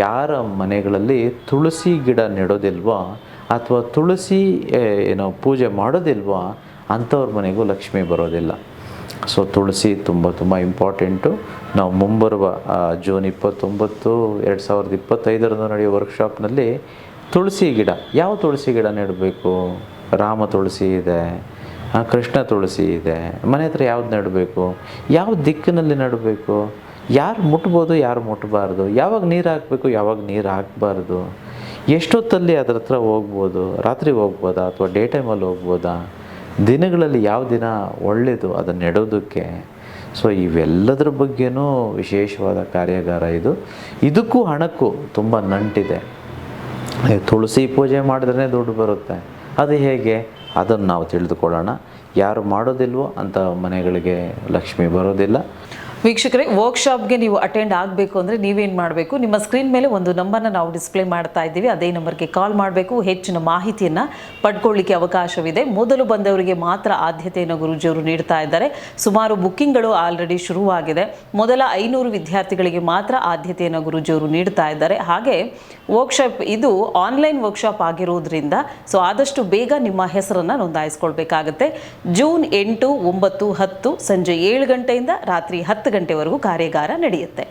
ಯಾರ ಮನೆಗಳಲ್ಲಿ ತುಳಸಿ ಗಿಡ ನೆಡೋದಿಲ್ವೋ ಅಥವಾ ತುಳಸಿ ಪೂಜೆ ಮಾಡೋದಿಲ್ವೋ ಅಂಥವ್ರ ಮನೆಗೂ ಲಕ್ಷ್ಮಿ ಬರೋದಿಲ್ಲ. ಸೊ ತುಳಸಿ ತುಂಬ ಇಂಪಾರ್ಟೆಂಟು. ನಾವು ಮುಂಬರುವ ಜೂನ್ 29, 2025 ನಡೆಯುವ ವರ್ಕ್ಶಾಪ್ನಲ್ಲಿ ತುಳಸಿ ಗಿಡ, ಯಾವ ತುಳಸಿ ಗಿಡ ನೆಡಬೇಕು? ರಾಮ ತುಳಸಿ ಇದೆ, ಕೃಷ್ಣ ತುಳಸಿ ಇದೆ, ಮನೆ ಹತ್ರ ಯಾವ್ದು ನೆಡಬೇಕು, ಯಾವ ದಿಕ್ಕಿನಲ್ಲಿ ನೆಡಬೇಕು, ಯಾರು ಮುಟ್ಬೋದು ಯಾರು ಮುಟ್ಟಬಾರ್ದು, ಯಾವಾಗ ನೀರು ಹಾಕಬೇಕು ಯಾವಾಗ ನೀರು ಹಾಕಬಾರ್ದು, ಎಷ್ಟೊತ್ತಲ್ಲಿ ಅದರ ಹತ್ರ ಹೋಗ್ಬೋದು, ರಾತ್ರಿ ಹೋಗ್ಬೋದಾ ಅಥವಾ ಡೇ ಟೈಮಲ್ಲಿ ಹೋಗ್ಬೋದಾ, ದಿನಗಳಲ್ಲಿ ಯಾವ ದಿನ ಒಳ್ಳೆಯದು ಅದನ್ನು ನೆಡೋದಕ್ಕೆ. ಸೊ ಇವೆಲ್ಲದರ ಬಗ್ಗೆನೂ ವಿಶೇಷವಾದ ಕಾರ್ಯಾಗಾರ ಇದು. ಇದಕ್ಕೂ ಹಣಕ್ಕೂ ತುಂಬ ನಂಟಿದೆ. ತುಳಸಿ ಪೂಜೆ ಮಾಡಿದ್ರೇ ದುಡ್ಡು ಬರುತ್ತೆ, ಅದು ಹೇಗೆ ಅದನ್ನು ನಾವು ತಿಳಿದುಕೊಳ್ಳೋಣ. ಯಾರು ಮಾಡೋದಿಲ್ವೋ ಅಂಥ ಮನೆಗಳಿಗೆ ಲಕ್ಷ್ಮಿ ಬರೋದಿಲ್ಲ. ವೀಕ್ಷಕರೇ, ವರ್ಕ್ಶಾಪ್ಗೆ ನೀವು ಅಟೆಂಡ್ ಆಗಬೇಕು ಅಂದರೆ ನೀವೇನು ಮಾಡಬೇಕು, ನಿಮ್ಮ ಸ್ಕ್ರೀನ್ ಮೇಲೆ ಒಂದು ನಂಬರ್ನ ನಾವು ಡಿಸ್ಪ್ಲೇ ಮಾಡ್ತಾ ಇದ್ದೀವಿ, ಅದೇ ನಂಬರ್ಗೆ ಕಾಲ್ ಮಾಡಬೇಕು. ಹೆಚ್ಚಿನ ಮಾಹಿತಿಯನ್ನು ಪಡ್ಕೊಳ್ಳಿಕ್ಕೆ ಅವಕಾಶವಿದೆ. ಮೊದಲು ಬಂದವರಿಗೆ ಮಾತ್ರ ಆದ್ಯತೆಯನ್ನು ಗುರೂಜಿಯವರು ನೀಡ್ತಾ ಇದ್ದಾರೆ. ಸುಮಾರು ಬುಕ್ಕಿಂಗ್ಗಳು ಆಲ್ರೆಡಿ ಶುರುವಾಗಿದೆ. ಮೊದಲ 500 ವಿದ್ಯಾರ್ಥಿಗಳಿಗೆ ಮಾತ್ರ ಆದ್ಯತೆಯನ್ನು ಗುರೂಜಿಯವರು ನೀಡ್ತಾ ಇದ್ದಾರೆ. ಹಾಗೆ ವರ್ಕ್ಶಾಪ್ ಇದು ಆನ್ಲೈನ್ ವರ್ಕ್ಶಾಪ್ ಆಗಿರೋದ್ರಿಂದ ಸೊ ಆದಷ್ಟು ಬೇಗ ನಿಮ್ಮ ಹೆಸರನ್ನು ನೋಂದಾಯಿಸ್ಕೊಳ್ಬೇಕಾಗತ್ತೆ. ಜೂನ್ 8, 9, 10 ಸಂಜೆ 7 ಗಂಟೆಯಿಂದ ರಾತ್ರಿ 10 ಗಂಟೆವರೆಗೂ ಕಾರ್ಯಾಗಾರ ನಡೆಯುತ್ತೆ.